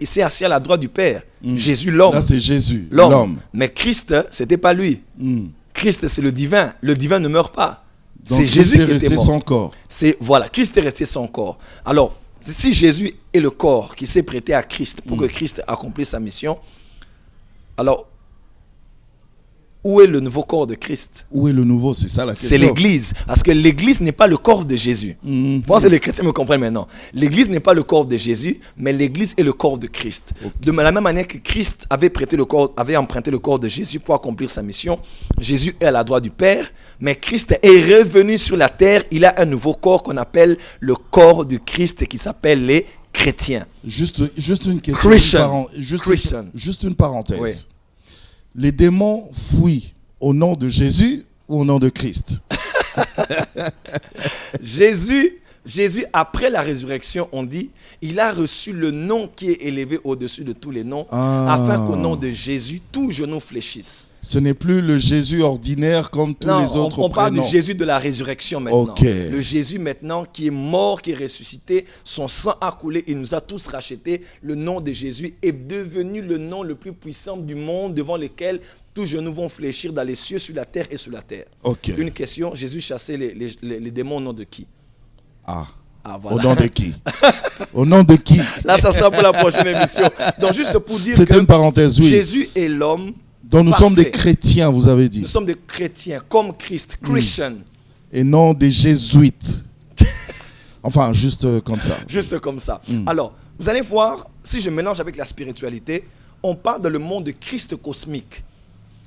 s'est assis à la droite du Père. Jésus, l'homme. Là, c'est Jésus, l'homme. Mais Christ, c'était pas lui. Christ, c'est le divin. Le divin ne meurt pas. C'est Jésus qui était mort. Son corps. Voilà, Christ est resté son corps. Alors, si Jésus est le corps qui s'est prêté à Christ pour que Christ accomplisse sa mission, alors, où est le nouveau corps de Christ? Où est le nouveau? C'est ça la question. C'est l'église. Parce que l'église n'est pas le corps de Jésus. Je pense que les chrétiens me comprennent maintenant. L'église n'est pas le corps de Jésus, mais l'église est le corps de Christ. De la même manière que Christ avait emprunté le corps de Jésus pour accomplir sa mission, Jésus est à la droite du Père, mais Christ est revenu sur la terre. Il a un nouveau corps qu'on appelle le corps du Christ qui s'appelle les chrétiens. Juste une question. Juste une parenthèse. Oui. Les démons fuient au nom de Jésus ou au nom de Christ? Jésus Jésus, après la résurrection, on dit, il a reçu le nom qui est élevé au-dessus de tous les noms, afin qu'au nom de Jésus, tout genou fléchisse. Ce n'est plus le Jésus ordinaire comme tous les autres on parle prénoms. du Jésus de la résurrection maintenant. Okay. Le Jésus maintenant qui est mort, qui est ressuscité, son sang a coulé, il nous a tous rachetés. Le nom de Jésus est devenu le nom le plus puissant du monde devant lequel tous genoux vont fléchir dans les cieux, sur la terre et sous la terre. Okay. Une question, Jésus chassait les démons au nom de qui? Voilà. Au nom de qui? Au nom de qui? Là, ça sera pour la prochaine émission. Donc, juste pour dire C'était une parenthèse, oui. Jésus est l'homme. Donc, nous parfait. sommes des chrétiens, vous avez dit. Nous sommes des chrétiens, comme Christ, Christian. Et non des jésuites. Enfin, juste comme ça. Juste comme ça. Alors, vous allez voir, si je mélange avec la spiritualité, on parle dans le monde de Christ cosmique.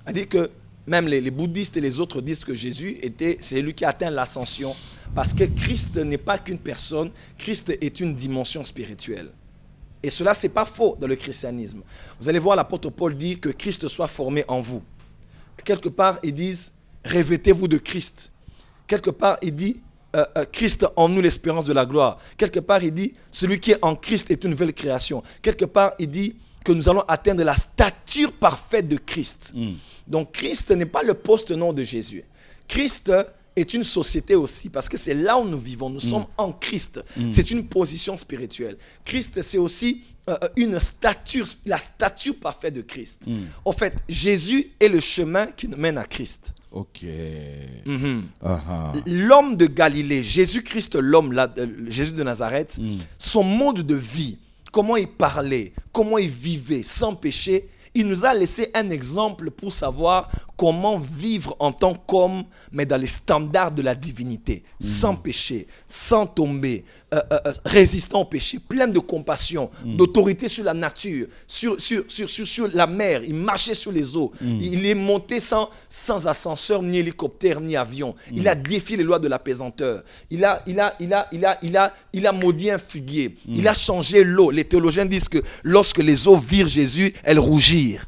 C'est-à-dire que même les bouddhistes et les autres disent que Jésus c'est lui qui a atteint l'ascension. Parce que Christ n'est pas qu'une personne, Christ est une dimension spirituelle. Et cela, ce n'est pas faux dans le christianisme. Vous allez voir l'apôtre Paul dire que Christ soit formé en vous. Quelque part, ils disent, revêtez-vous de Christ. Quelque part, il dit, Christ en nous l'espérance de la gloire. Quelque part, il dit, celui qui est en Christ est une nouvelle création. Quelque part, il dit que nous allons atteindre la stature parfaite de Christ. Donc, Christ n'est pas le poste-nom de Jésus. Christ est une société aussi, parce que c'est là où nous vivons. Nous sommes en Christ. C'est une position spirituelle. Christ, c'est aussi une stature, la stature parfaite de Christ. En fait, Jésus est le chemin qui nous mène à Christ. Ok. L'homme de Galilée, Jésus-Christ, Jésus de Nazareth, son mode de vie, comment il parlait, comment il vivait sans péché, il nous a laissé un exemple pour savoir comment vivre en tant qu'homme, mais dans les standards de la divinité, sans péché, sans tomber, résistant au péché, plein de compassion, d'autorité sur la nature, sur la mer. Il marchait sur les eaux. Il est monté sans ascenseur, ni hélicoptère, ni avion. Il a défié les lois de la pesanteur. Il a maudit un figuier. Il a changé l'eau. Les théologiens disent que lorsque les eaux virent Jésus, elles rougirent.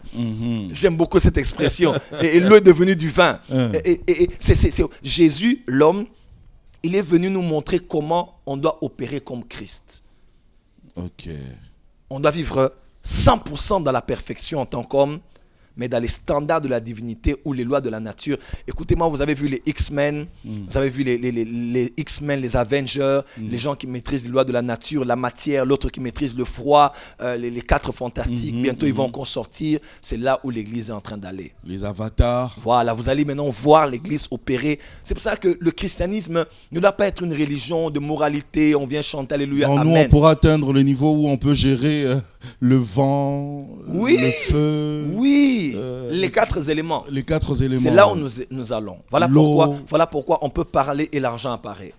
J'aime beaucoup cette expression. Et l'eau est devenue du vin. C'est Jésus, l'homme, il est venu nous montrer comment on doit opérer comme Christ. Ok. On doit vivre 100% dans la perfection en tant qu'homme, mais dans les standards de la divinité ou les lois de la nature. Écoutez-moi, vous avez vu les X-Men, vous avez vu les X-Men, les Avengers, les gens qui maîtrisent les lois de la nature, la matière, l'autre qui maîtrise le froid, les quatre fantastiques. Bientôt, ils vont encore sortir. C'est là où l'Église est en train d'aller. Les avatars. Voilà, vous allez maintenant voir l'Église opérer. C'est pour ça que le christianisme ne doit pas être une religion de moralité. On vient chanter Alléluia, Amen. Nous, on pourra atteindre le niveau où on peut gérer le vent, le feu. Oui. Les quatre éléments. Les quatre éléments. C'est là où nous allons. Voilà pourquoi on peut parler et l'argent apparaît.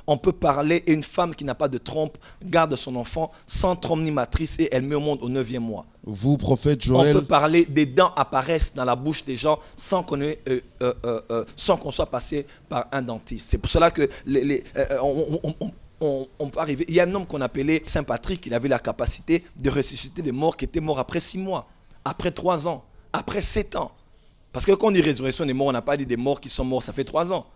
On peut parler et une femme qui n'a pas de trompe garde son enfant sans trompe ni matrice et elle met au monde au 9e mois. Vous, prophète Joël. On peut parler, des dents apparaissent dans la bouche des gens sans qu'on soit passé par un dentiste. C'est pour cela que on peut arriver. Il y a un homme qu'on appelait Saint Patrick, il avait la capacité de ressusciter des morts qui étaient morts après 6 mois, après 3 ans. Après 7 ans. Parce que quand on dit résurrection des morts, on n'a pas dit des morts qui sont morts, ça fait 3 ans.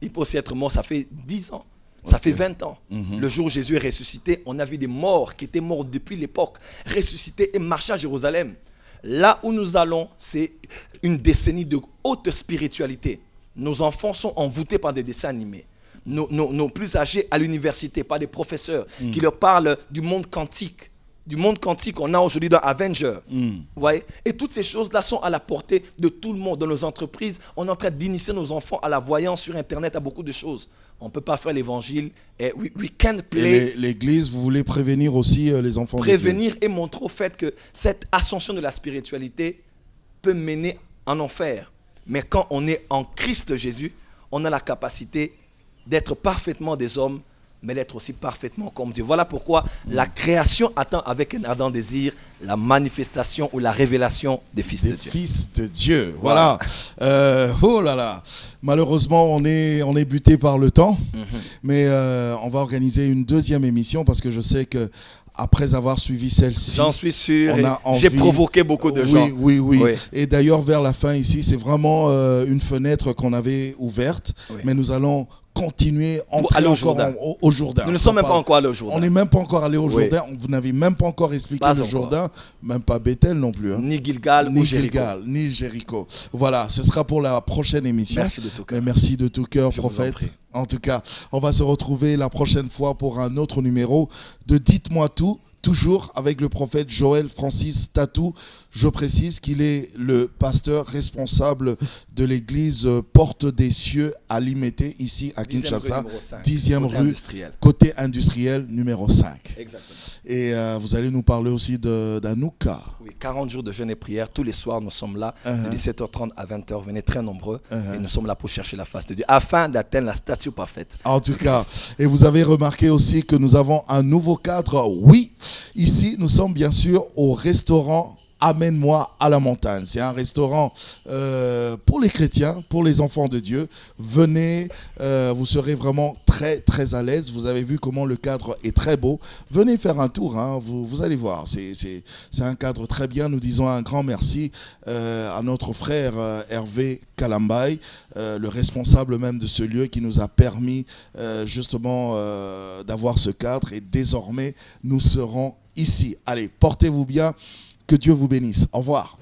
Il peut aussi être mort, ça fait 10 ans. Ça fait 20 ans. Le jour où Jésus est ressuscité, on a vu des morts qui étaient morts depuis l'époque, ressuscités et marcher à Jérusalem. Là où nous allons, c'est une décennie de haute spiritualité. Nos enfants sont envoûtés par des dessins animés. Nos plus âgés à l'université, par des professeurs qui leur parlent du monde quantique. Du monde quantique qu'on a aujourd'hui dans Avenger. Vous voyez? Et toutes ces choses-là sont à la portée de tout le monde. Dans nos entreprises, on est en train d'initier nos enfants à la voyance sur Internet, à beaucoup de choses. On ne peut pas faire l'évangile. We can't play. Et l'Église, vous voulez prévenir aussi les enfants prévenir de Dieu. Et montrer au fait que cette ascension de la spiritualité peut mener en enfer. Mais quand on est en Christ Jésus, on a la capacité d'être parfaitement des hommes, mais d'être aussi parfaitement comme Dieu. Voilà pourquoi la création attend avec un ardent désir la manifestation ou la révélation des fils de Dieu. Fils de Dieu, voilà. Oh là là. Malheureusement, on est buté par le temps, mais on va organiser une deuxième émission parce que je sais que après avoir suivi celle-ci, j'en suis sûr. on a J'ai envie- provoqué beaucoup de gens. Oui. Oui. Et d'ailleurs, vers la fin ici, c'est vraiment une fenêtre qu'on avait ouverte, Oui. mais nous allons continuer, Pour entrer aller au encore Jourdain. au Jourdain. Nous ne sommes même On pas parle- encore allés au Jourdain. On n'est même pas encore allé au Oui. Jourdain. Vous n'avez même pas encore expliqué Pas le encore. Jourdain, même pas Bethel non plus. Hein. Ni Gilgal Ni ou Jéricho. Gilgal, ni Jéricho. Voilà, ce sera pour la prochaine émission. Merci de tout cœur. Mais merci de tout cœur, Je vous en prophète. prie. En tout cas, on va se retrouver la prochaine fois pour un autre numéro de Dites-moi tout, toujours avec le prophète Joël Francis Tatou. Je précise qu'il est le pasteur responsable de l'église Porte des Cieux à Limete, ici à 10e Kinshasa, rue numéro 5, 10e côté rue, industriel. côté industriel numéro 5. Exactement. Et vous allez nous parler aussi d'Anouka. Oui, 40 jours de jeûne et prière. Tous les soirs, nous sommes là de 17h30 à 20h. Venez très nombreux. Et nous sommes là pour chercher la face de Dieu afin d'atteindre la statue parfaite. En tout cas, et vous avez remarqué aussi que nous avons un nouveau cadre. Oui, ici, nous sommes bien sûr au restaurant Amène-moi à la montagne. C'est un restaurant pour les chrétiens, pour les enfants de Dieu. Venez, vous serez vraiment très très à l'aise. Vous avez vu comment le cadre est très beau. Venez faire un tour, hein. Vous allez voir. C'est un cadre très bien. Nous disons un grand merci à notre frère Hervé Kalambay, le responsable même de ce lieu qui nous a permis justement d'avoir ce cadre. Et désormais, nous serons ici. Allez, portez-vous bien. Que Dieu vous bénisse. Au revoir.